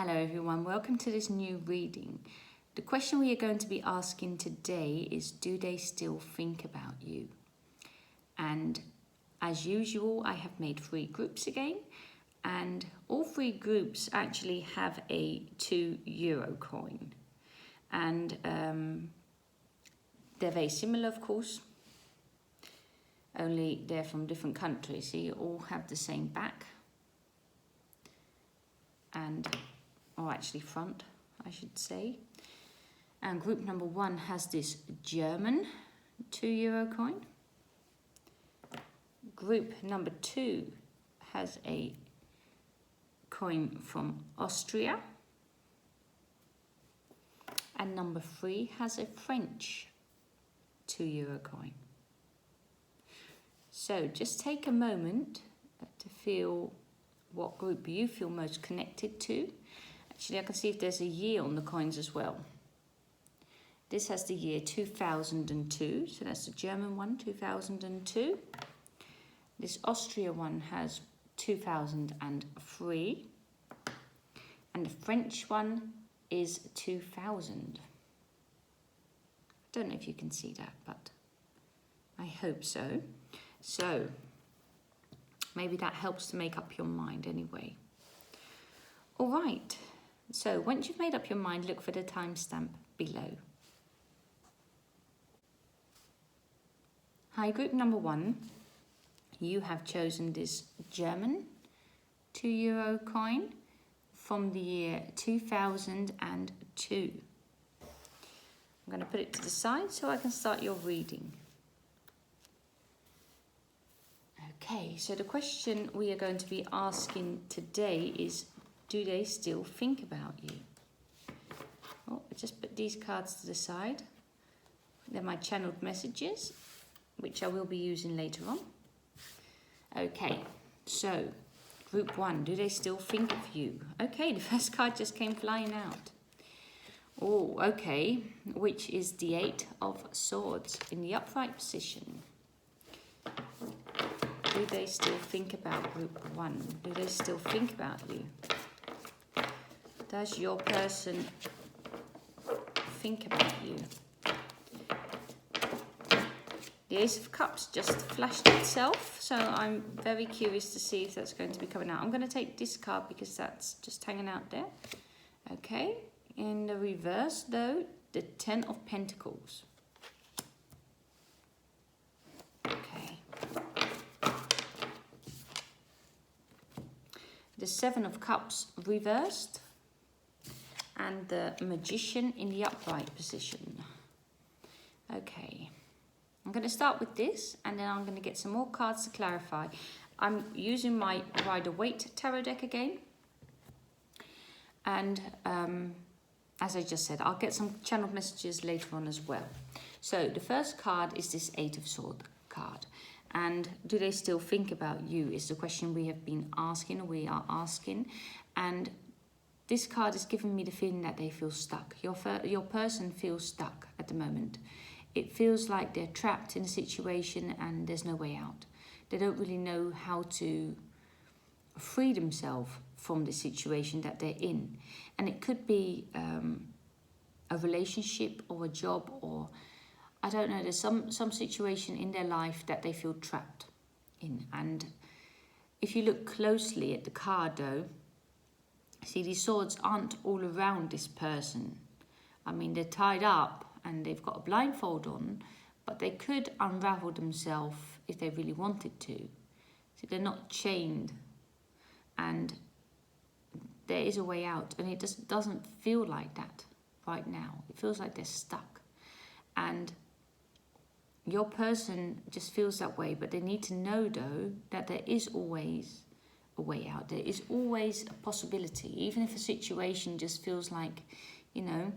Hello everyone, welcome to this new reading. The question we are going to be asking today is, do they still think about you? And as usual, I have made 3 groups again, and all 3 groups actually have a €2 coin. And they're very similar, of course, only they're from different countries, so you all have the same back. Or actually front, I should say. And group number 1 has this German €2 coin. Group number 2 has a coin from Austria. And number 3 has a French €2 coin. So just take a moment to feel what group you feel most connected to. Actually, I can see if there's a year on the coins as well. This has the year 2002, so that's the German one, 2002. This Austria one has 2003. And the French one is 2000. I don't know if you can see that, but I hope so. So maybe that helps to make up your mind anyway. All right. So once you've made up your mind, look for the timestamp below. Hi, group number 1. You have chosen this German €2 coin from the year 2002. I'm going to put it to the side so I can start your reading. Okay, so the question we are going to be asking today is, do they still think about you? Oh, I just put these cards to the side. They're my channeled messages, which I will be using later on. Okay, so group 1, do they still think of you? Okay, the first card just came flying out. Oh, okay, which is the 8 of Swords in the upright position. Do they still think about group 1? Do they still think about you? Does your person think about you? The Ace of Cups just flashed itself, so I'm very curious to see if that's going to be coming out. I'm going to take this card because that's just hanging out there. Okay, in the reverse though, the 10 of Pentacles. Okay. The 7 of Cups reversed. And the Magician in the upright position. Okay, I'm going to start with this, and then I'm going to get some more cards to clarify. I'm using my Rider-Waite tarot deck again. And as I just said, I'll get some channeled messages later on as well. So the first card is this 8 of Swords card. And do they still think about you is the question we have been asking, or we are asking. And this card is giving me the feeling that they feel stuck. Your person feels stuck at the moment. It feels like they're trapped in a situation and there's no way out. They don't really know how to free themselves from the situation that they're in. And it could be a relationship or a job, or I don't know, there's some situation in their life that they feel trapped in. And if you look closely at the card though, see, these swords aren't all around this person. I mean, they're tied up and they've got a blindfold on, but they could unravel themselves if they really wanted to. So they're not chained, and there is a way out, and it just doesn't feel like that right now. It feels like they're stuck. And your person just feels that way, but they need to know though that there is always a way out. There is always a possibility, even if a situation just feels like, you know,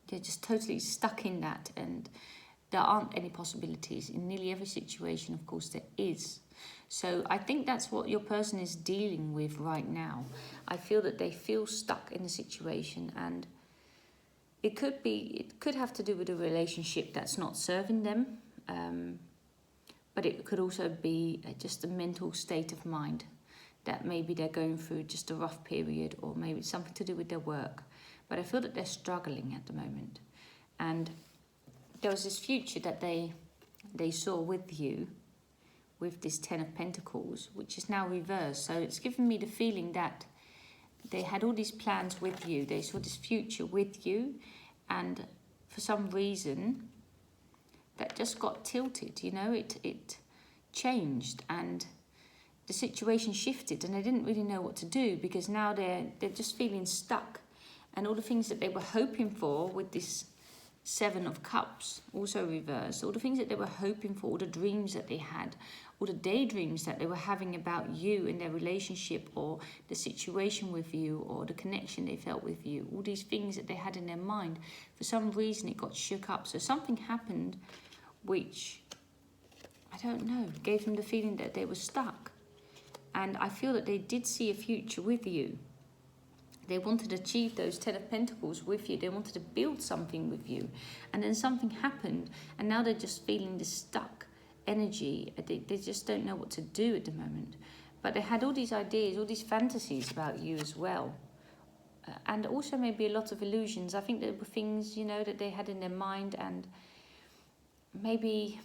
they're just totally stuck in that and there aren't any possibilities. In nearly every situation, of course, there is. So I think that's what your person is dealing with right now. I feel that they feel stuck in the situation, and it could have to do with a relationship that's not serving them. But it could also be just a mental state of mind that maybe they're going through just a rough period, or maybe it's something to do with their work. But I feel that they're struggling at the moment. And there was this future that they saw with you, with this Ten of Pentacles, which is now reversed. So it's given me the feeling that they had all these plans with you. They saw this future with you, and for some reason that just got tilted, you know, it changed, and the situation shifted, and they didn't really know what to do, because now they're just feeling stuck. And all the things that they were hoping for with this Seven of Cups, also reversed, all the things that they were hoping for, all the dreams that they had, all the daydreams that they were having about you and their relationship, or the situation with you, or the connection they felt with you, all these things that they had in their mind, for some reason it got shook up. So something happened which, I don't know, gave them the feeling that they were stuck. And I feel that they did see a future with you. They wanted to achieve those Ten of Pentacles with you. They wanted to build something with you. And then something happened, and now they're just feeling this stuck energy. They just don't know what to do at the moment. But they had all these ideas, all these fantasies about you as well. And also maybe a lot of illusions. I think there were things, you know, that they had in their mind, and maybe,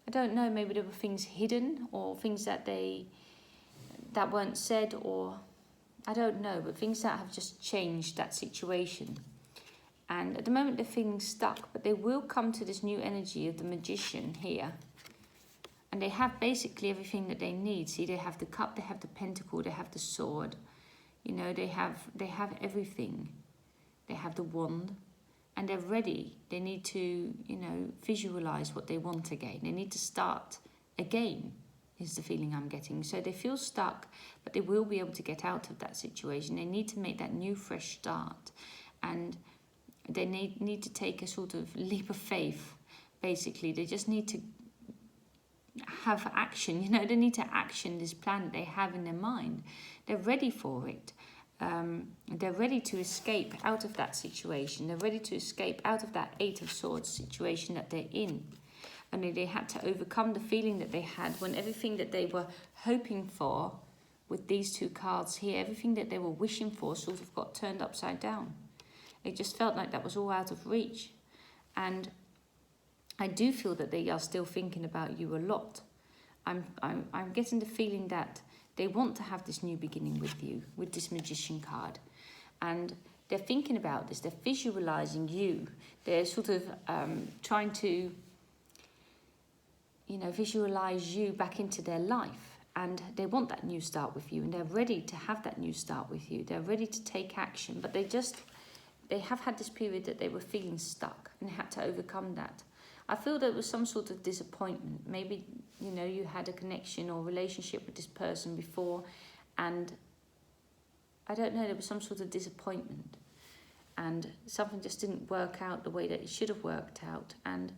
I don't know, maybe there were things hidden, or things that weren't said, or I don't know, but things that have just changed that situation. And at the moment they're feeling stuck, but they will come to this new energy of the Magician here. And they have basically everything that they need. See, they have the cup, they have the pentacle, they have the sword. You know, they have everything. They have the wand, and they're ready. They need to, you know, visualize what they want again. They need to start again, is the feeling I'm getting. So they feel stuck, but they will be able to get out of that situation. They need to make that new fresh start, and they need to take a sort of leap of faith. Basically, they just need to have action. You know, they need to action this plan that they have in their mind. They're ready for it. They're ready to escape out of that situation. They're ready to escape out of that Eight of Swords situation that they're in. Only they had to overcome the feeling that they had when everything that they were hoping for with these two cards here, everything that they were wishing for sort of got turned upside down. It just felt like that was all out of reach. And I do feel that they are still thinking about you a lot. I'm getting the feeling that they want to have this new beginning with you, with this Magician card. And they're thinking about this. They're visualizing you. They're sort of trying to, you know, visualize you back into their life. And they want that new start with you. And they're ready to have that new start with you. They're ready to take action. But they have had this period that they were feeling stuck, and they had to overcome that. I feel there was some sort of disappointment. Maybe, you know, you had a connection or relationship with this person before, and I don't know, there was some sort of disappointment, and something just didn't work out the way that it should have worked out. And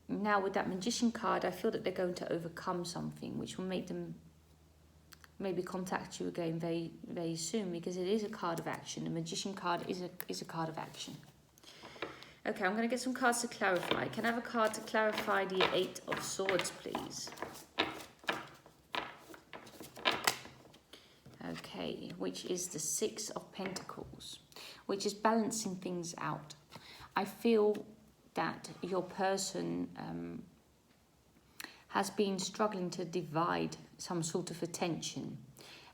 now with that Magician card, I feel that they're going to overcome something which will make them maybe contact you again very, very soon, because it is a card of action. The Magician card is a card of action. Okay, I'm going to get some cards to clarify. Can I have a card to clarify the Eight of Swords, please? Okay, which is the Six of Pentacles, which is balancing things out. I feel that your person has been struggling to divide some sort of attention.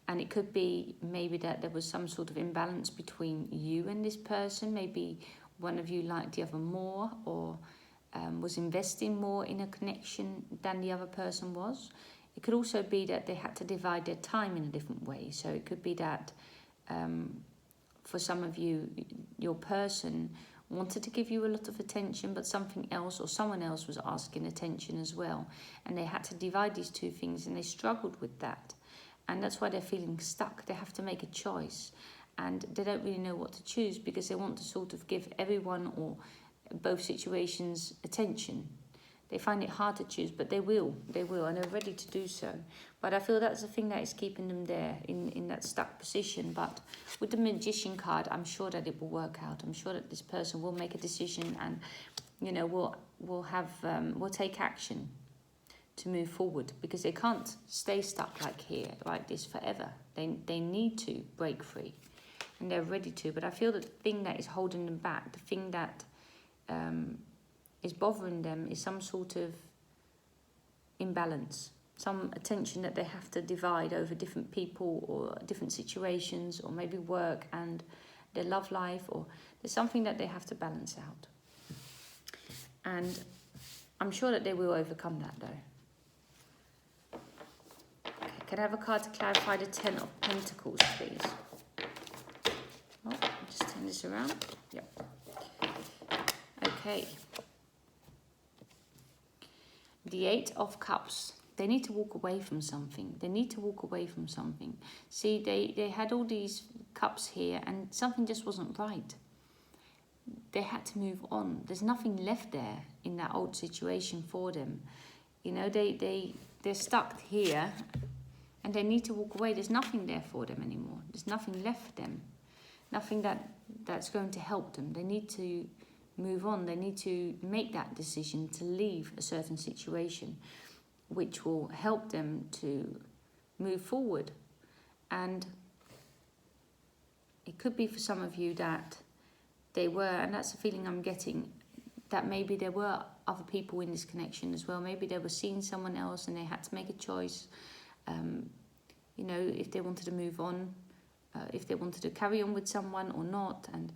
And it could be maybe that there was some sort of imbalance between you and this person. Maybe one of you liked the other more, or was investing more in a connection than the other person was. It could also be that they had to divide their time in a different way. So it could be that for some of you, your person wanted to give you a lot of attention, but something else or someone else was asking attention as well. And they had to divide these two things, and they struggled with that. And that's why they're feeling stuck. They have to make a choice. And they don't really know what to choose, because they want to sort of give everyone or both situations attention. They find it hard to choose, but they will, and they're ready to do so. But I feel that's the thing that is keeping them there in that stuck position. But with the Magician card, I'm sure that it will work out. I'm sure that this person will make a decision, and, you know, will take action to move forward, because they can't stay stuck like this forever. They need to break free, and they're ready to. But I feel that the thing that is holding them back, the thing that is bothering them, is some sort of imbalance, some attention that they have to divide over different people or different situations, or maybe work and their love life, or there's something that they have to balance out. And I'm sure that they will overcome that, though. Okay, can I have a card to clarify the Ten of Pentacles, please? Oh, just turn this around. Yep. Okay. The Eight of Cups. They need to walk away from something. They need to walk away from something. See, they had all these cups here, and something just wasn't right. They had to move on. There's nothing left there in that old situation for them. You know, they're stuck here, and they need to walk away. There's nothing there for them anymore. There's nothing left for them. Nothing that's going to help them. They need to move on. They need to make that decision to leave a certain situation, which will help them to move forward. And it could be for some of you that they were, and that's the feeling I'm getting, that maybe there were other people in this connection as well. Maybe they were seeing someone else and they had to make a choice, you know, if they wanted to move on, if they wanted to carry on with someone or not. And,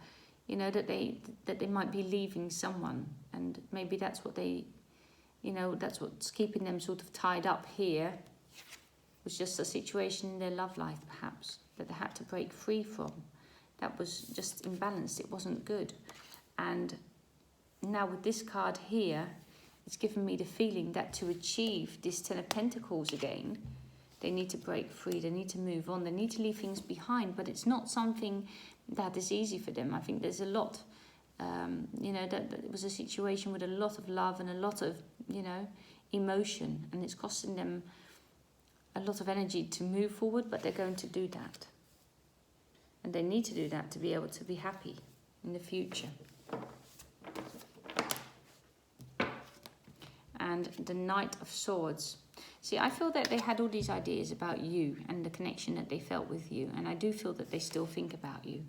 you know, that they might be leaving someone, and maybe that's what they, you know, that's what's keeping them sort of tied up here. It was just a situation in their love life, perhaps, that they had to break free from. That was just imbalanced. It wasn't good. And now with this card here, it's given me the feeling that to achieve this Ten of Pentacles again, they need to break free. They need to move on. They need to leave things behind. But it's not something that is easy for them. I think there's a lot, you know, that it was a situation with a lot of love and a lot of, you know, emotion. And it's costing them a lot of energy to move forward, but they're going to do that. And they need to do that to be able to be happy in the future. And the Knight of Swords. See, I feel that they had all these ideas about you and the connection that they felt with you. And I do feel that they still think about you.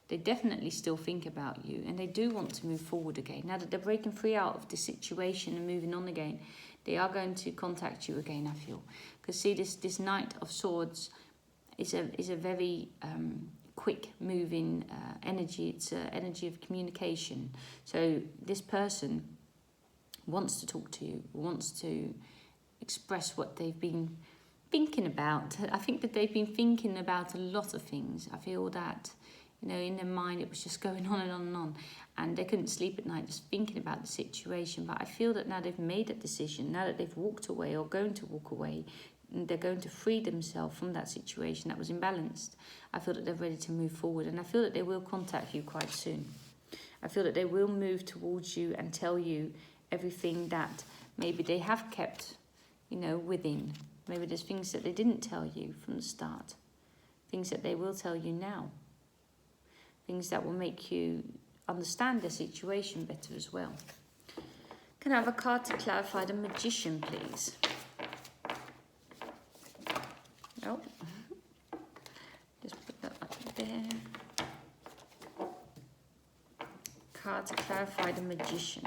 They definitely still think about you. And they do want to move forward again. Now that they're breaking free out of this situation and moving on again, they are going to contact you again, I feel. Because see, this Knight of Swords is a very quick moving energy. It's an energy of communication. So this person wants to talk to you, wants to express what they've been thinking about. I think that they've been thinking about a lot of things. I feel that, you know, in their mind it was just going on and on and on, and they couldn't sleep at night just thinking about the situation. But I feel that now they've made that decision, now that they've walked away or going to walk away, they're going to free themselves from that situation that was imbalanced. I feel that they're ready to move forward, and I feel that they will contact you quite soon. I feel that they will move towards you and tell you everything that maybe they have kept, you know, within. Maybe there's things that they didn't tell you from the start. Things that they will tell you now. Things that will make you understand the situation better as well. Can I have a card to clarify the Magician, please? Oh, just put that up there. Card to clarify the Magician.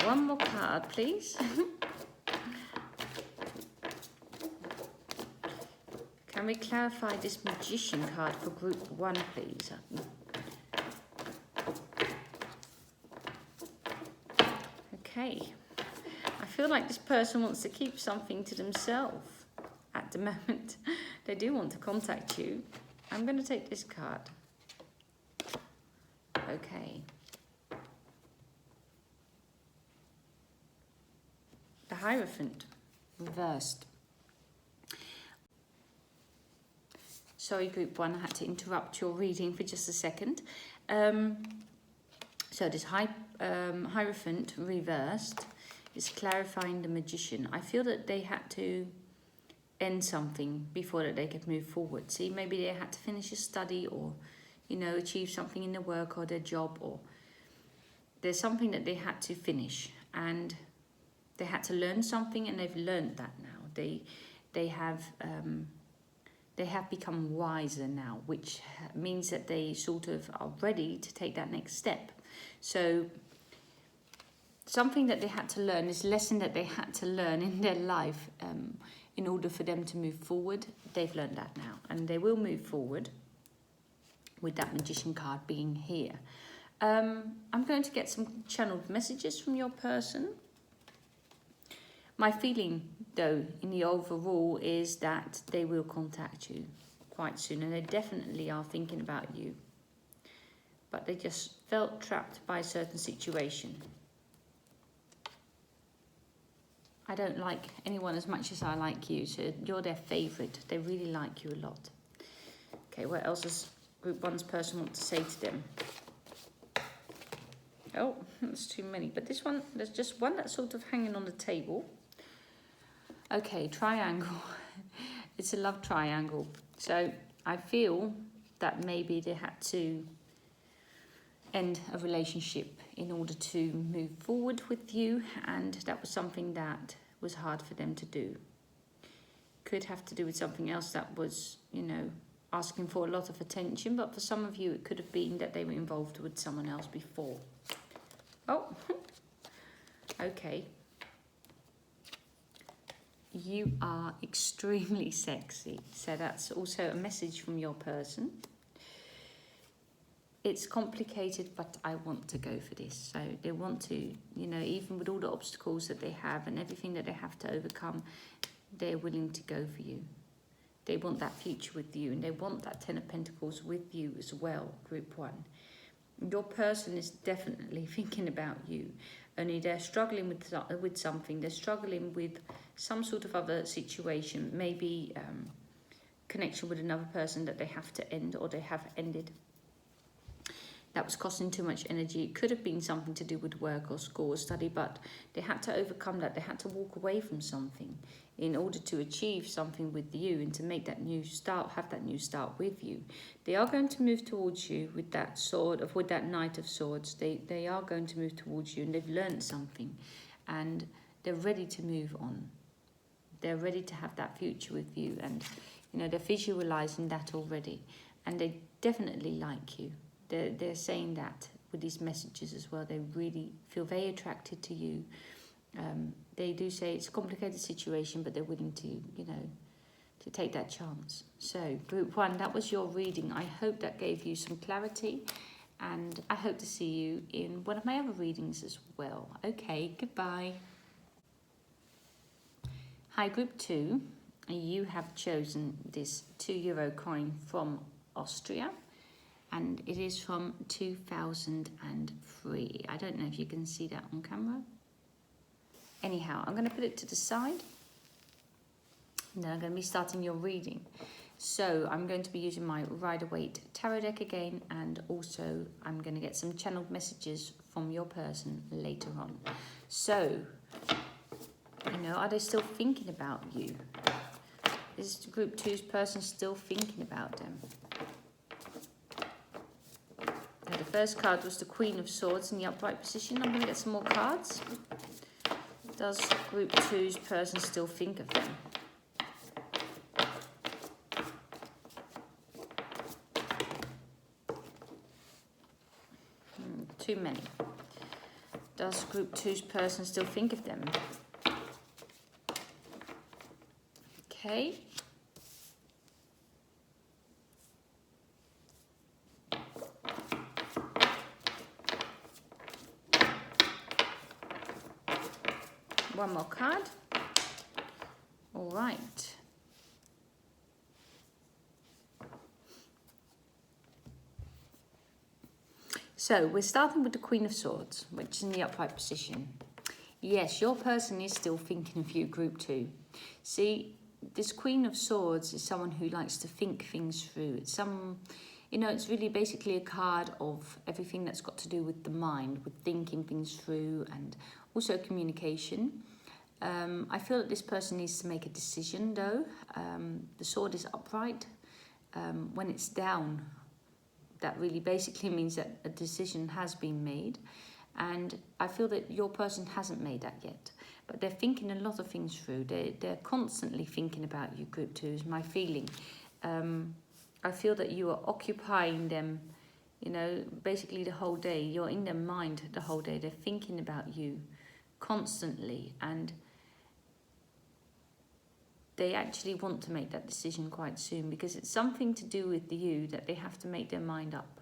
One more card, please. Can we clarify this Magician card for group 1, please? Okay. I feel like this person wants to keep something to themselves at the moment. They do want to contact you. I'm going to take this card. Okay. The Hierophant, reversed. Sorry, group 1, I had to interrupt your reading for just a second. So this Hierophant reversed It's clarifying the Magician. I feel that they had to end something before that they could move forward. See, maybe they had to finish a study, or, you know, achieve something in their work or their job, or there's something that they had to finish, and they had to learn something, and they've learned that now. They have become wiser now, which means that they sort of are ready to take that next step. So something that they had to learn, this lesson that they had to learn in their life, in order for them to move forward, they've learned that now, and they will move forward with that Magician card being here. I'm going to get some channeled messages from your person. My feeling, though, in the overall is that they will contact you quite soon, and they definitely are thinking about you. But they just felt trapped by a certain situation. I don't like anyone as much as I like you, so you're their favourite. They really like you a lot. Okay, what else does Group 1's person want to say to them? Oh, that's too many. But this one, there's just one that's sort of hanging on the table. Okay, triangle. It's a love triangle. So I feel that maybe they had to end a relationship in order to move forward with you, and that was something that was hard for them to do. Could have to do with something else that was, you know, asking for a lot of attention, but for some of you it could have been that they were involved with someone else before. Oh, okay. You are extremely sexy. So that's also a message from your person. It's complicated, but I want to go for this. So they want to, you know, even with all the obstacles that they have and everything that they have to overcome, they're willing to go for you. They want that future with you, and they want that 10 of Pentacles with you as well, Group 1. Your person is definitely thinking about you, only they're struggling with something. They're struggling with some sort of other situation, maybe connection with another person that they have to end, or they have ended. That was costing too much energy. It could have been something to do with work or school or study, but they had to overcome that. They had to walk away from something in order to achieve something with you and to make that new start, have that new start with you. They are going to move towards you with that with that Knight of Swords. They are going to move towards you, and they've learned something, and they're ready to move on. They're ready to have that future with you, and you know, they're visualizing that already, and they definitely like you. They're saying that with these messages as well. They really feel very attracted to you. They do say it's a complicated situation, but they're willing to, you know, to take that chance. So, Group 1, that was your reading. I hope that gave you some clarity, and I hope to see you in one of my other readings as well. Okay, goodbye. Hi, Group 2. You have chosen this €2 coin from Austria, and it is from 2003. I don't know if you can see that on camera. Anyhow, I'm going to put it to the side, and then I'm going to be starting your reading. So I'm going to be using my Rider-Waite tarot deck again, and also I'm going to get some channeled messages from your person later on. So, you know, are they still thinking about you? Is Group 2's person still thinking about them? Now, the first card was the Queen of Swords in the upright position. I'm going to get some more cards. Does Group 2's person still think of them? Too many. Does Group 2's person still think of them? Okay. One more card. All right. So we're starting with the Queen of Swords, which is in the upright position. Yes, your person is still thinking of you, Group 2. See, this Queen of Swords is someone who likes to think things through. you know, it's really basically a card of everything that's got to do with the mind, with thinking things through, and also communication. I feel that this person needs to make a decision though. The sword is upright. When it's down, that really basically means that a decision has been made. And I feel that your person hasn't made that yet. But they're thinking a lot of things through. They're constantly thinking about you, group 2, is my feeling. I feel that you are occupying them, you know, basically the whole day. You're in their mind the whole day. They're thinking about you constantly. And they actually want to make that decision quite soon, because it's something to do with you that they have to make their mind up.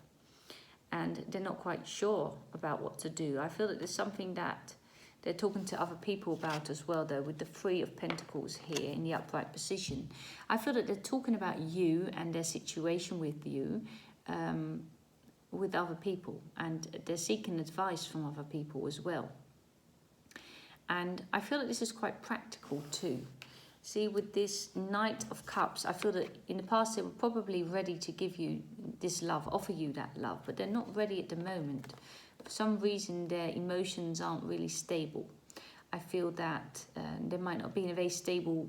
And they're not quite sure about what to do. I feel that there's something that they're talking to other people about as well, though, with the Three of Pentacles here in the upright position. I feel that they're talking about you and their situation with you, with other people. And they're seeking advice from other people as well. And I feel that this is quite practical too. See, with this Knight of Cups, I feel that in the past they were probably ready to give you this love, offer you that love, but they're not ready at the moment. For some reason, their emotions aren't really stable. I feel that they might not be in a very stable,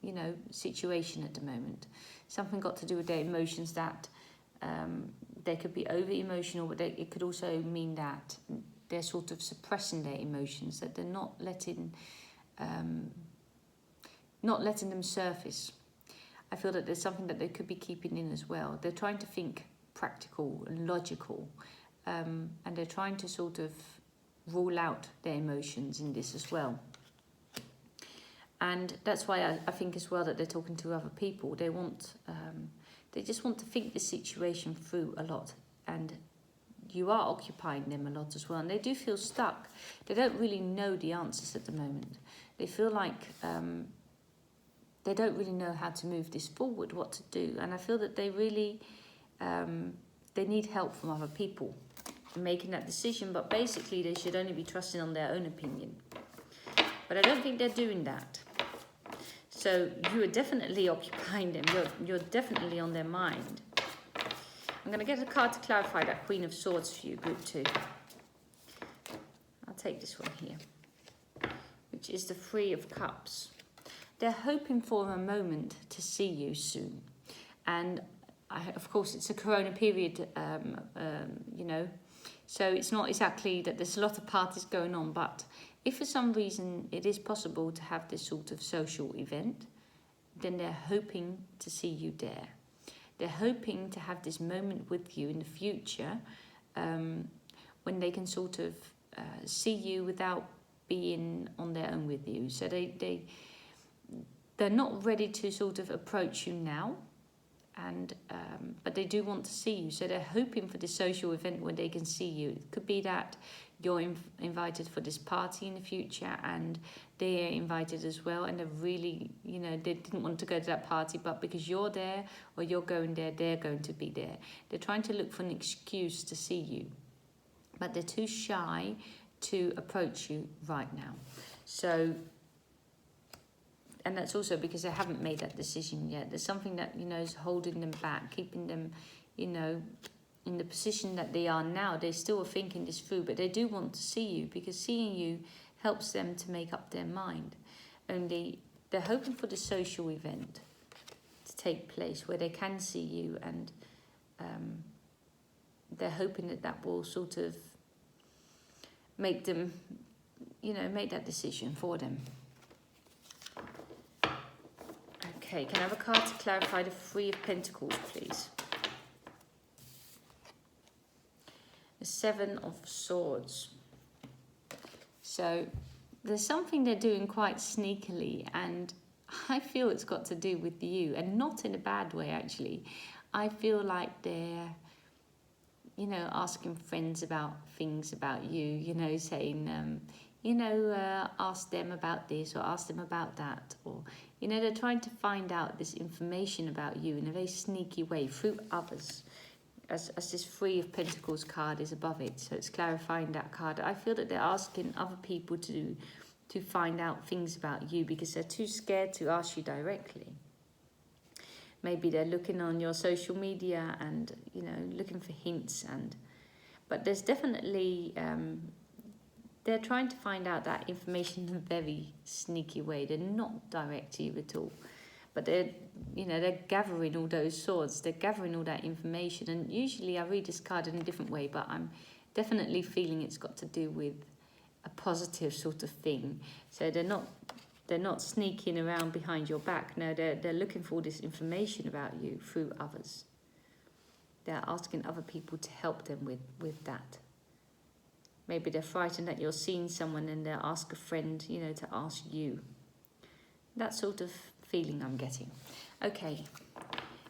you know, situation at the moment. Something got to do with their emotions, that they could be over-emotional, but it could also mean that they're sort of suppressing their emotions, that they're not letting them surface. I feel that there's something that they could be keeping in as well. They're trying to think practical and logical, and they're trying to sort of rule out their emotions in this as well. And that's why I think as well that they're talking to other people. They just want to think the situation through a lot, and you are occupying them a lot as well. And they do feel stuck. They don't really know the answers at the moment. They feel like they don't really know how to move this forward, what to do. And I feel that they really, they need help from other people in making that decision. But basically, they should only be trusting on their own opinion. But I don't think they're doing that. So you are definitely occupying them. You're definitely on their mind. I'm going to get a card to clarify that Queen of Swords for you, group 2. I'll take this one here, which is the Three of Cups. They're hoping for a moment to see you soon. And of course, it's a corona period, you know, so it's not exactly that there's a lot of parties going on. But if for some reason it is possible to have this sort of social event, then they're hoping to see you there. They're hoping to have this moment with you in the future, when they can sort of see you without being on their own with you. So they're not ready to sort of approach you now, and but they do want to see you. So they're hoping for this social event when they can see you. It could be that you're invited for this party in the future, and they're invited as well, and they're really, you know, they didn't want to go to that party, but because you're there or you're going there, they're going to be there. They're trying to look for an excuse to see you, but they're too shy to approach you right now. So, and that's also because they haven't made that decision yet. There's something that, you know, is holding them back, keeping them, you know, in the position that they are now. They still are thinking this through, but they do want to see you, because seeing you helps them to make up their mind. Only they're hoping for the social event to take place where they can see you, and they're hoping that that will sort of make them, you know, make that decision for them. Okay, can I have a card to clarify the Three of Pentacles, please? The Seven of Swords. So there's something they're doing quite sneakily, and I feel it's got to do with you, and not in a bad way, actually. I feel like they're, you know, asking friends about things about you, you know, saying, you know, ask them about this or ask them about that. Or, you know, they're trying to find out this information about you in a very sneaky way through others. As this Three of Pentacles card is above it, so it's clarifying that card. I feel that they're asking other people to find out things about you because they're too scared to ask you directly. maybe they're looking on your social media and, you know, looking for hints. But there's definitely, they're trying to find out that information in a very sneaky way. They're not direct to you at all. But they're, you know, they're gathering all those swords. They're gathering all that information. And usually I read this card in a different way, but I'm definitely feeling it's got to do with a positive sort of thing. So they're not sneaking around behind your back. No, they're looking for all this information about you through others. They're asking other people to help them with that. Maybe they're frightened that you're seeing someone and they'll ask a friend, you know, to ask you. That sort of feeling I'm getting. Okay,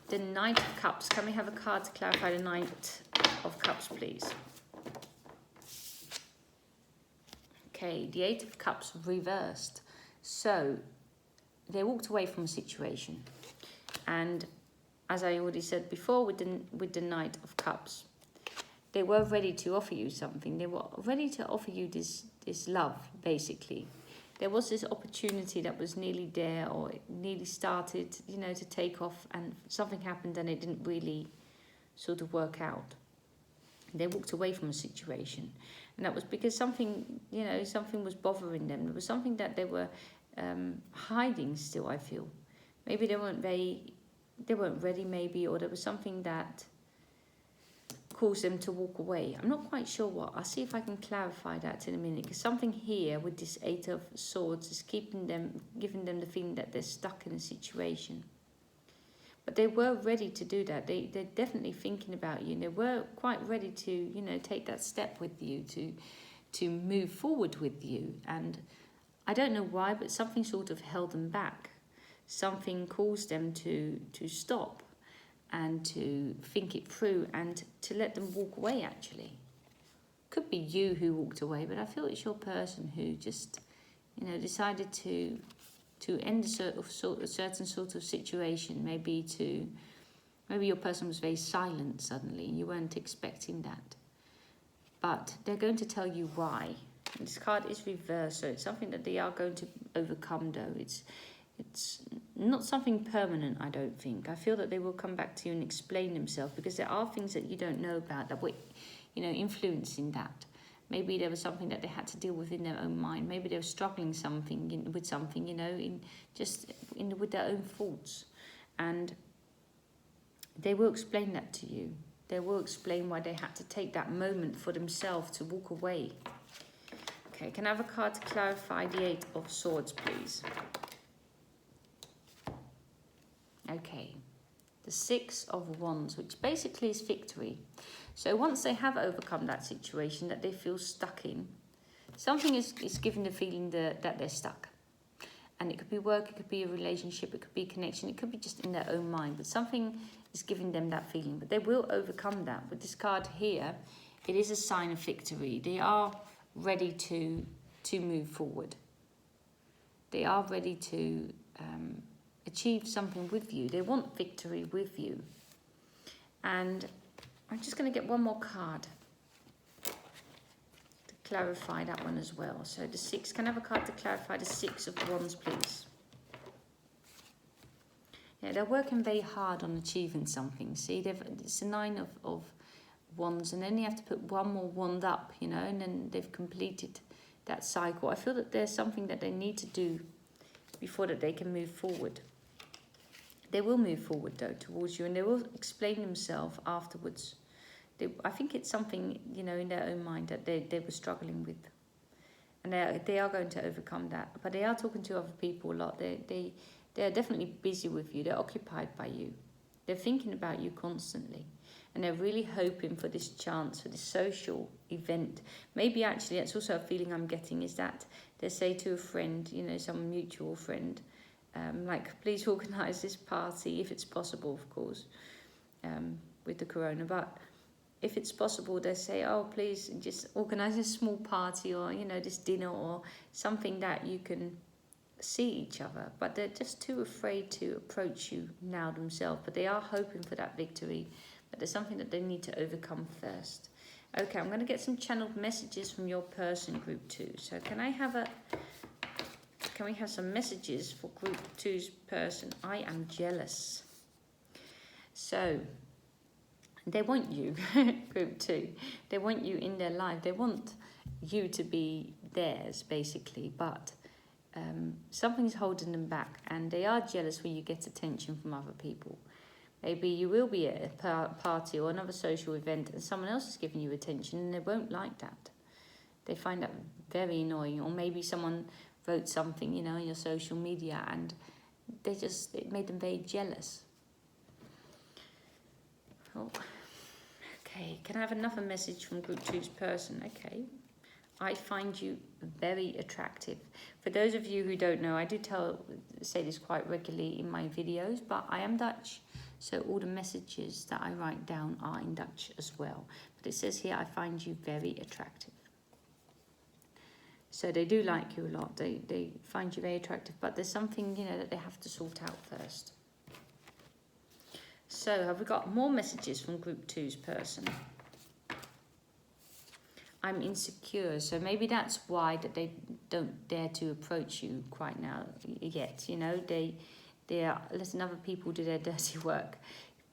the Knight of Cups. Can we have a card to clarify the Knight of Cups, please? Okay, the Eight of Cups reversed. So they walked away from a situation, and as I already said before, with the Knight of Cups, they were ready to offer you something. They were ready to offer you this love, basically. There was this opportunity that was nearly there, or it nearly started, you know, to take off, and something happened and it didn't really sort of work out. They walked away from a situation, and that was because something, you know, something was bothering them. There was something that they were hiding still, I feel. Maybe they weren't ready, maybe, or there was something that caused them to walk away. I'm not quite sure what. I'll see if I can clarify that in a minute, because something here with this Eight of Swords is giving them the feeling that they're stuck in a situation. But they were ready to do that. They're definitely thinking about you. They were quite ready to, you know, take that step with you, to move forward with you. And I don't know why, but something sort of held them back. Something caused them to stop and to think it through and to let them walk away, actually. Could be you who walked away, but I feel it's your person who just, you know, decided to end a certain sort of situation. Maybe your person was very silent suddenly and you weren't expecting that. But they're going to tell you why. And this card is reversed, so it's something that they are going to overcome, though. It's not something permanent, I don't think. I feel that they will come back to you and explain themselves, because there are things that you don't know about that were, you know, influencing that. Maybe there was something that they had to deal with in their own mind. Maybe they were struggling with something, you know, with their own thoughts. And they will explain that to you. They will explain why they had to take that moment for themselves to walk away. Okay, can I have a card to clarify the Eight of Swords, please? Okay, the Six of Wands, which basically is victory. So once they have overcome that situation that they feel stuck in, something is giving the feeling that they're stuck. And it could be work, it could be a relationship, it could be a connection, it could be just in their own mind. But something is giving them that feeling. But they will overcome that. With this card here, it is a sign of victory. They are ready to move forward. They are ready to achieve something with you. They want victory with you. And I'm just going to get one more card to clarify that one as well. So the Six, can I have a card to clarify the Six of Wands, please? Yeah, they're working very hard on achieving something. See, it's a Nine of Wands, and then you have to put one more wand up, you know, and then they've completed that cycle. I feel that there's something that they need to do before that they can move forward. They will move forward, though, towards you, and they will explain themselves afterwards. I think it's something, you know, in their own mind that they were struggling with. And they are going to overcome that. But they are talking to other people a lot. They are definitely busy with you. They're occupied by you. They're thinking about you constantly. And they're really hoping for this chance, for this social event. Maybe actually, that's also a feeling I'm getting, is that they say to a friend, you know, some mutual friend, like, please organise this party, if it's possible, of course, with the corona. But if it's possible, they say, oh, please just organise a small party, or, you know, this dinner or something that you can see each other. But they're just too afraid to approach you now themselves. But they are hoping for that victory. But there's something that they need to overcome first. Okay, I'm going to get some channeled messages from your person, Group 2. So can we have some messages for Group 2's person? I am jealous. So they want you, group 2. They want you in their life. They want you to be theirs, basically. But something's holding them back, and they are jealous when you get attention from other people. Maybe you will be at a party or another social event and someone else is giving you attention, and they won't like that. They find that very annoying. Or maybe someone wrote something, you know, on your social media, and it made them very jealous. Oh, okay. Can I have another message from group 2's person? Okay. I find you very attractive. For those of you who don't know, I do say this quite regularly in my videos, but I am Dutch, so all the messages that I write down are in Dutch as well. But it says here, I find you very attractive. So they do like you a lot. They find you very attractive, but there's something, you know, that they have to sort out first. So have we got more messages from group 2's person? I'm insecure, so maybe that's why that they don't dare to approach you quite now yet. You know, they are letting other people do their dirty work,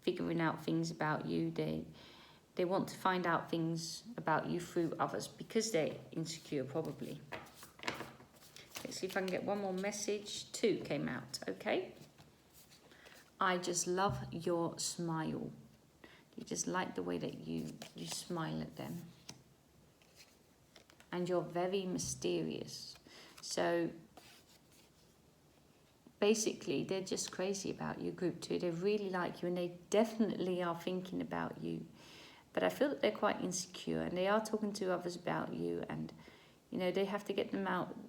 figuring out things about you. They want to find out things about you through others because they're insecure, probably. Let's see if I can get one more message. 2 came out. Okay. I just love your smile. You just like the way that you smile at them. And you're very mysterious. So basically, they're just crazy about you, group 2. They really like you, and they definitely are thinking about you. But I feel that they're quite insecure, and they are talking to others about you, and you know, they have to get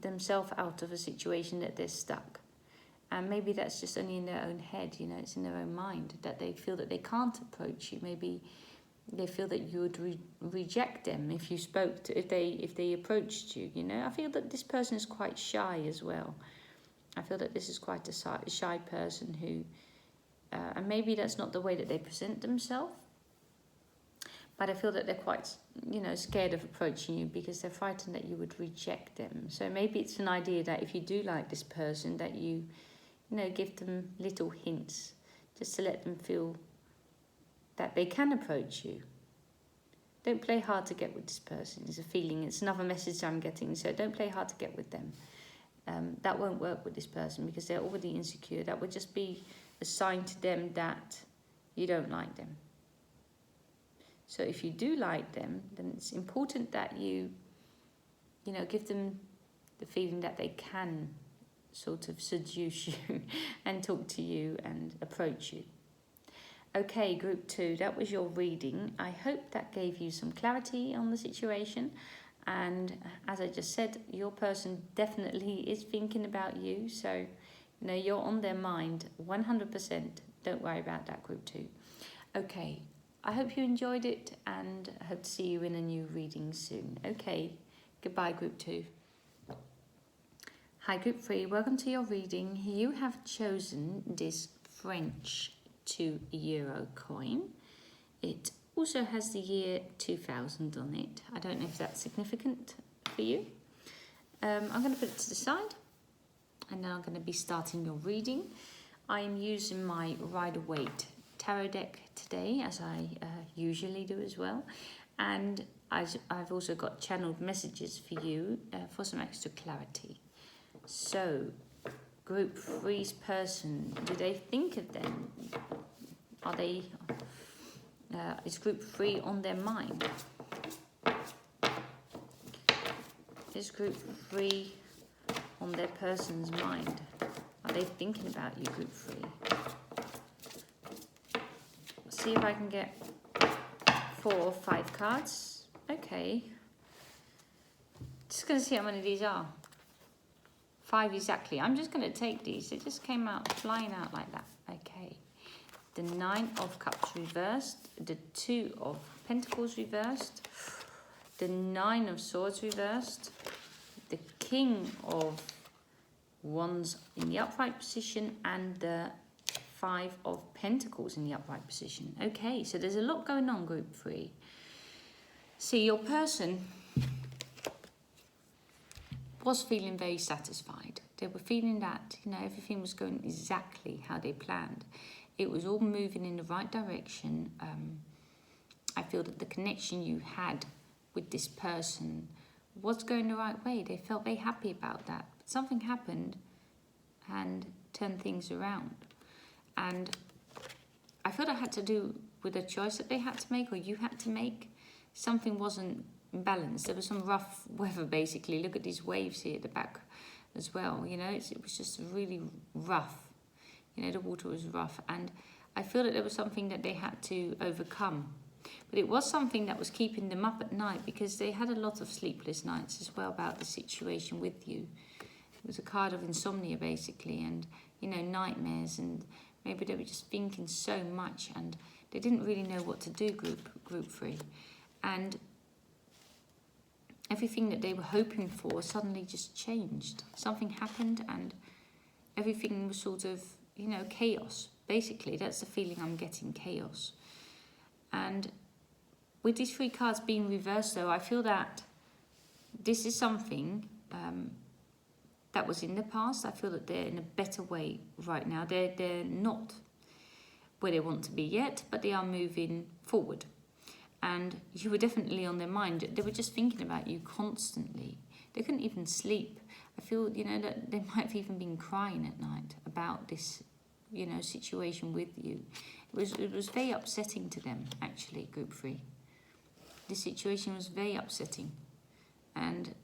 themselves out of a situation that they're stuck. And maybe that's just only in their own head, you know, it's in their own mind that they feel that they can't approach you. Maybe they feel that you would reject them if you if they approached you, you know. I feel that this person is quite shy as well. I feel that this is quite a shy person who, and maybe that's not the way that they present themselves, but I feel that they're quite, you know, scared of approaching you because they're frightened that you would reject them. So maybe it's an idea that if you do like this person, that you know, give them little hints just to let them feel that they can approach you. Don't play hard to get with this person. It's a feeling. It's another message I'm getting. So don't play hard to get with them. That won't work with this person because they're already insecure. That would just be a sign to them that you don't like them. So if you do like them, then it's important that you know, give them the feeling that they can sort of seduce you and talk to you and approach you. Okay, group 2, that was your reading. I hope that gave you some clarity on the situation. And as I just said, your person definitely is thinking about you. So, you know, you're on their mind 100%. Don't worry about that, group 2. Okay, I hope you enjoyed it, and I hope to see you in a new reading soon. Okay, goodbye, group 2. Hi, group 3, welcome to your reading. You have chosen this French €2 coin. It also has the year 2000 on it. I don't know if that's significant for you. I'm going to put it to the side, and then I'm going to be starting your reading. I am using my Rider-Waite tarot deck today, as I usually do as well. And I've also got channeled messages for you for some extra clarity. So, group 3's person, do they think of them? Are they, is group 3 on their mind? Is group 3 on their person's mind? Are they thinking about you, group 3? See if I can get 4 or 5 cards. Okay. Just going to see how many of these are. 5 exactly. I'm just going to take these. They just came out, flying out like that. Okay. The 9 of Cups reversed. The 2 of Pentacles reversed. The 9 of Swords reversed. The King of Wands in the upright position. And the 5 of Pentacles in the upright position. Okay, so there's a lot going on, group 3. See, your person was feeling very satisfied. They were feeling that, you know, everything was going exactly how they planned. it was all moving in the right direction. I feel that the connection you had with this person was going the right way. They felt very happy about that. But something happened and turned things around. And I feel that had to do with a choice that they had to make, or you had to make. Something wasn't balanced. There was some rough weather, basically. Look at these waves here at the back as well. You know, it was just really rough. You know, the water was rough. And I feel that there was something that they had to overcome. But it was something that was keeping them up at night, because they had a lot of sleepless nights as well about the situation with you. It was a card of insomnia, basically, and, you know, nightmares, and maybe they were just thinking so much and they didn't really know what to do, group 3. And everything that they were hoping for suddenly just changed. Something happened and everything was sort of, you know, chaos. Basically, that's the feeling I'm getting, chaos. And with these 3 cards being reversed, though, I feel that this is something that was in the past. I feel that they're in a better way right now. They're not where they want to be yet, but they are moving forward. And you were definitely on their mind. They were just thinking about you constantly. They couldn't even sleep. I feel, you know, that they might have even been crying at night about this, you know, situation with you. It was very upsetting to them, actually, group 3. The situation was very upsetting, and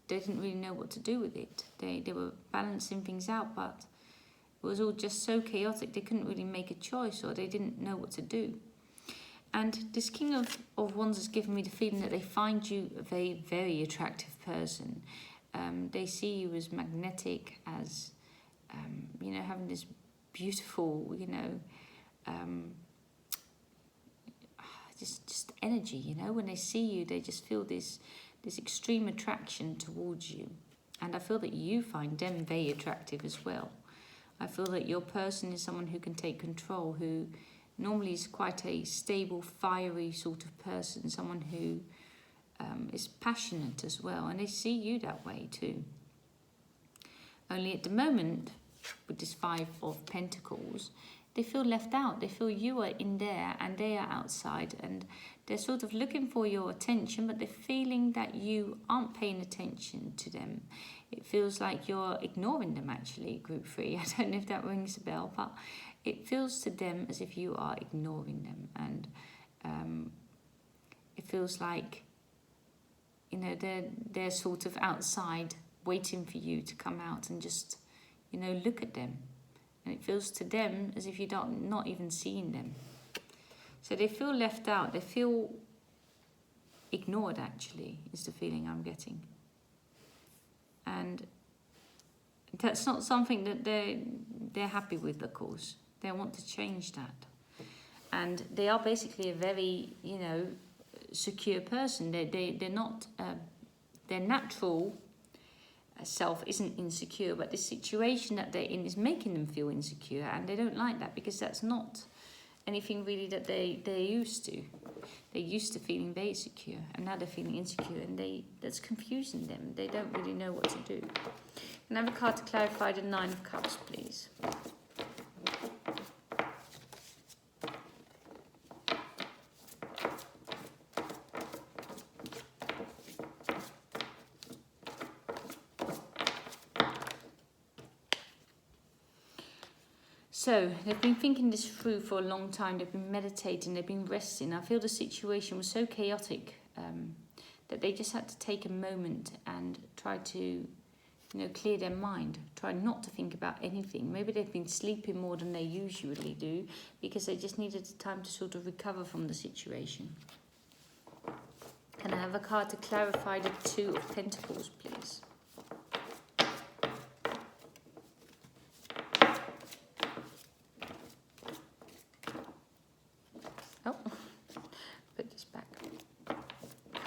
they didn't really know what to do with it. They were balancing things out, but it was all just so chaotic. They couldn't really make a choice, or they didn't know what to do. And this King of Wands has given me the feeling that they find you a very, very attractive person. They see you as magnetic, as, you know, having this beautiful, you know, just energy, you know. When they see you, they just feel this extreme attraction towards you. And I feel that you find them very attractive as well. I feel that your person is someone who can take control, who normally is quite a stable, fiery sort of person, someone who is passionate as well, and they see you that way too. Only at the moment, with this 5 of Pentacles, they feel left out. They feel you are in there and they are outside, and they're sort of looking for your attention, but they're feeling that you aren't paying attention to them. It feels like you're ignoring them, actually, group 3. I don't know if that rings a bell, but it feels to them as if you are ignoring them, and it feels like, you know, they're sort of outside waiting for you to come out and just, you know, look at them. And it feels to them as if you're not even seeing them. So they feel left out. They feel ignored, actually, is the feeling I'm getting. And that's not something that they're happy with, of course. They want to change that. And they are basically a very, you know, secure person. They're not, their natural self isn't insecure, but the situation that they're in is making them feel insecure, and they don't like that, because that's not anything really that they're used to. They're used to feeling very secure, and now they're feeling insecure, and that's confusing them. They don't really know what to do. Can I have a card to clarify the 9 of Cups, please? So, they've been thinking this through for a long time. They've been meditating, they've been resting. I feel the situation was so chaotic that they just had to take a moment and try to, you know, clear their mind. Try not to think about anything. Maybe they've been sleeping more than they usually do, because they just needed time to sort of recover from the situation. Can I have a card to clarify the 2 of Pentacles, please?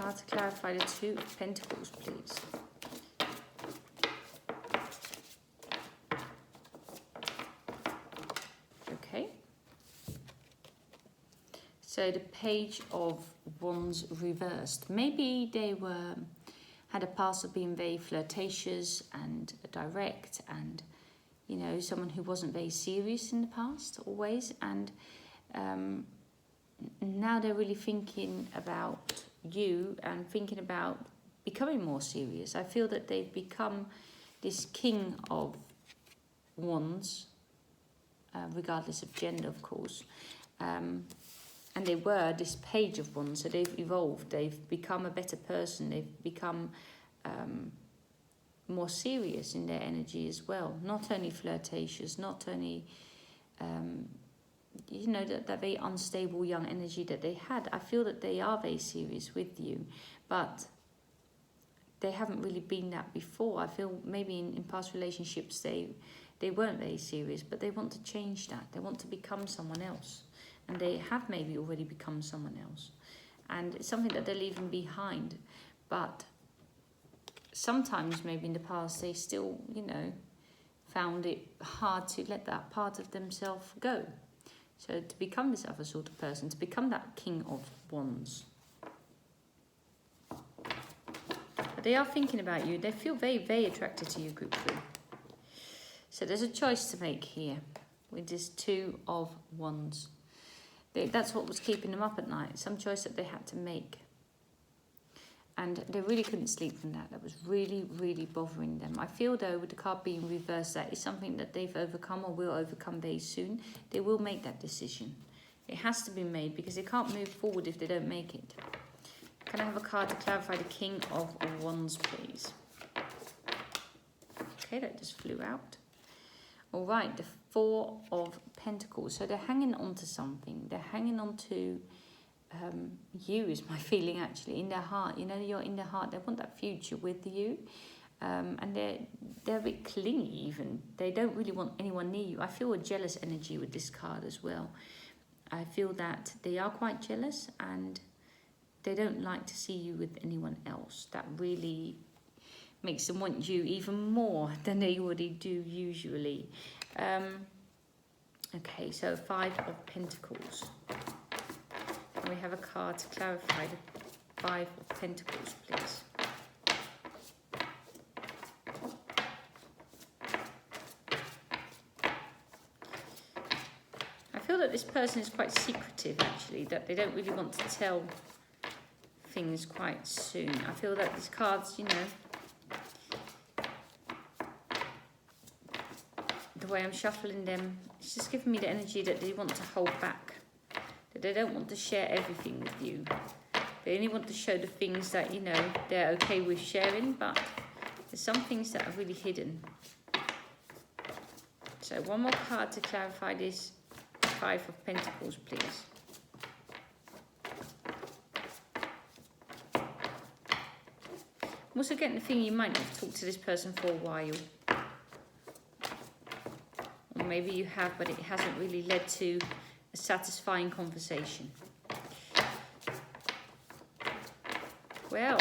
To clarify the 2 of Pentacles, please. Okay. So the Page of Wands reversed. Maybe they had a past of being very flirtatious and direct, and, you know, someone who wasn't very serious in the past always, and now they're really thinking about you and thinking about becoming more serious. I feel that they've become this King of Wands, regardless of gender, of course. And they were this Page of Wands, so they've evolved. They've become a better person. They've become more serious in their energy as well. Not only flirtatious, not only, you know, that very unstable young energy that they had. I feel that they are very serious with you, but they haven't really been that before. I feel maybe in past relationships they weren't very serious, but they want to change that. They want to become someone else. And they have maybe already become someone else. And it's something that they're leaving behind. But sometimes maybe in the past they still, you know, found it hard to let that part of themselves go. So to become this other sort of person, to become that King of Wands. But they are thinking about you. They feel very, very attracted to you, group 3. So there's a choice to make here with this Two of Wands. That's what was keeping them up at night. Some choice that they had to make. And they really couldn't sleep from that. That was really, really bothering them. I feel, though, with the card being reversed, that is something that they've overcome or will overcome very soon. They will make that decision. It has to be made because they can't move forward if they don't make it. Can I have a card to clarify the King of Wands, please? Okay, that just flew out. All right, the Four of Pentacles. So they're hanging on to something. They're hanging on to you, is my feeling, actually, in their heart. You know, you're in their heart. They want that future with you. And they're a bit clingy even. They don't really want anyone near you. I feel a jealous energy with this card as well. I feel that they are quite jealous and they don't like to see you with anyone else. That really makes them want you even more than they already do usually. Okay, so Five of Pentacles. Can we have a card to clarify the Five of Pentacles, please? I feel that this person is quite secretive, actually, that they don't really want to tell things quite soon. I feel that these cards, you know, the way I'm shuffling them, it's just giving me the energy that they want to hold back, that they don't want to share everything with you. They only want to show the things that, you know, they're okay with sharing, but there's some things that are really hidden. So one more card to clarify this Five of Pentacles, please. I'm also getting the feeling you might not have talked to this person for a while. Or maybe you have, but it hasn't really led to a satisfying conversation. Well,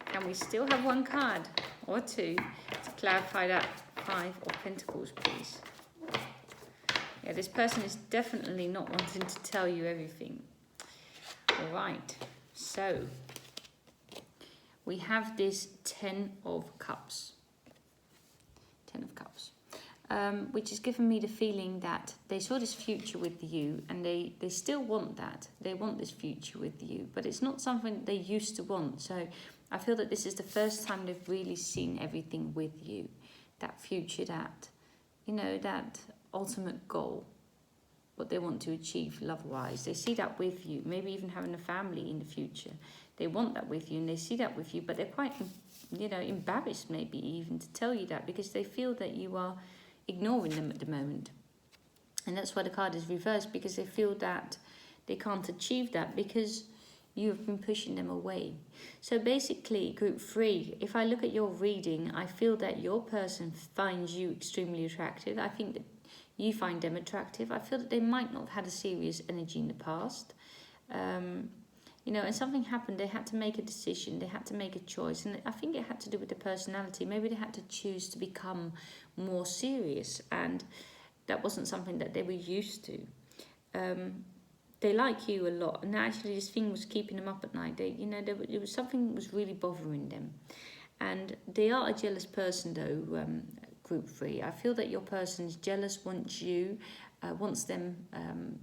can we still have one card or two to clarify that Five of Pentacles, please? Yeah, this person is definitely not wanting to tell you everything. All right, so we have this Ten of Cups. Ten of Cups. Which has given me the feeling that they saw this future with you and they still want that. They want this future with you, but it's not something they used to want. So I feel that this is the first time they've really seen everything with you. That future, that, you know, that ultimate goal, what they want to achieve love-wise. They see that with you, maybe even having a family in the future. They want that with you and they see that with you, but they're quite, you know, embarrassed maybe even to tell you that because they feel that you are ignoring them at the moment. And that's why the card is reversed, because they feel that they can't achieve that because you have been pushing them away. So basically, group 3, if I look at your reading, I feel that your person finds you extremely attractive. I think that you find them attractive. I feel that they might not have had a serious energy in the past. You know, and something happened. They had to make a decision. They had to make a choice. And I think it had to do with the personality. Maybe they had to choose to become more serious. And that wasn't something that they were used to. They like you a lot. And actually this thing was keeping them up at night. It was something that was really bothering them. And they are a jealous person, though, group 3. I feel that your person is jealous, wants you, wants them,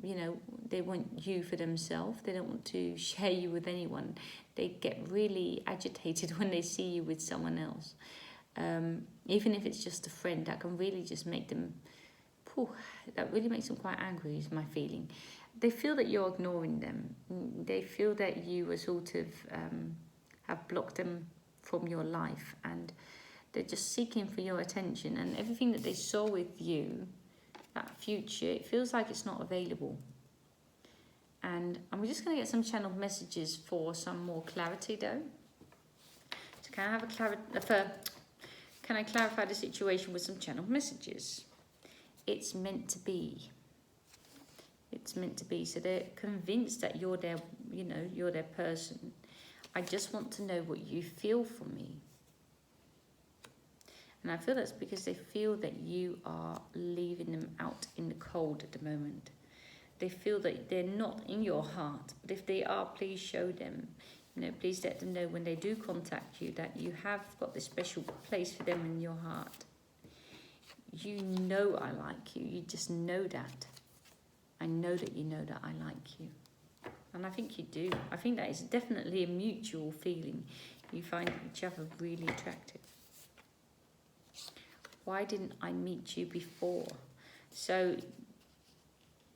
you know, they want you for themselves. They don't want to share you with anyone. They get really agitated when they see you with someone else. Even if it's just a friend, that can really just make them, that really makes them quite angry, is my feeling. They feel that you're ignoring them. They feel that you are sort of have blocked them from your life, and they're just seeking for your attention, and everything that they saw with you, that future, it feels like it's not available. And I'm just going to get some channeled messages for some more clarity though. So can I have can I clarify the situation with some channeled messages? It's meant to be. It's meant to be. So they're convinced that you're their, you know, you're their person. I just want to know what you feel for me. And I feel that's because they feel that you are leaving them out in the cold at the moment. They feel that they're not in your heart. But if they are, please show them. You know, please let them know when they do contact you that you have got this special place for them in your heart. You know I like you. You just know that. I know that you know that I like you. And I think you do. I think that is definitely a mutual feeling. You find each other really attractive. Why didn't I meet you before? So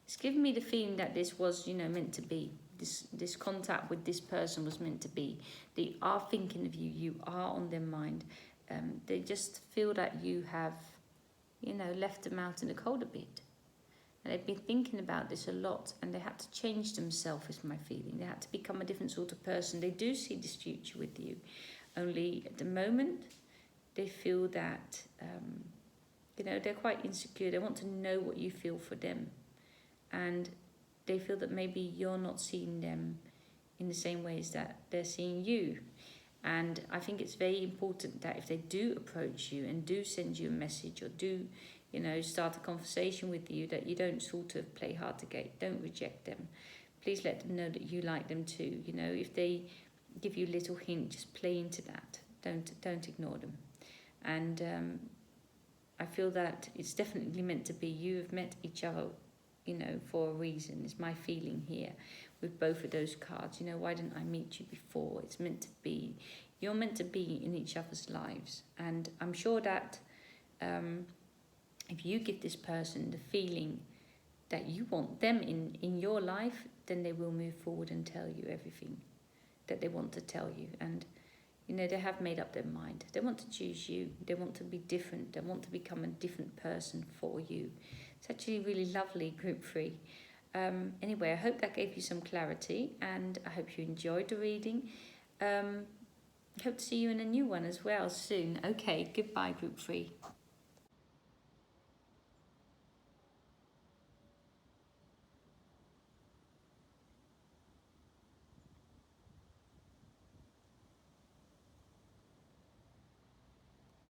it's given me the feeling that this was, you know, meant to be. This contact with this person was meant to be. They are thinking of you. You are on their mind. They just feel that you have, you know, left them out in the cold a bit. And they've been thinking about this a lot, and they had to change themselves, is my feeling. They had to become a different sort of person. They do see this future with you. Only at the moment, they feel that, you know, they're quite insecure. They want to know what you feel for them. And they feel that maybe you're not seeing them in the same ways that they're seeing you. And I think it's very important that if they do approach you and do send you a message or do, you know, start a conversation with you, that you don't sort of play hard to get, don't reject them. Please let them know that you like them too. You know, if they give you a little hint, just play into that. Don't ignore them. And I feel that it's definitely meant to be. You have met each other, you know, for a reason. It's my feeling here with both of those cards. You know, why didn't I meet you before? It's meant to be. You're meant to be in each other's lives. And I'm sure that if you give this person the feeling that you want them in your life, then they will move forward and tell you everything that they want to tell you. And, you know, they have made up their mind. They want to choose you. They want to be different. They want to become a different person for you. It's actually really lovely, group 3. Anyway, I hope that gave you some clarity, and I hope you enjoyed the reading. Hope to see you in a new one as well soon. Okay, goodbye, group 3.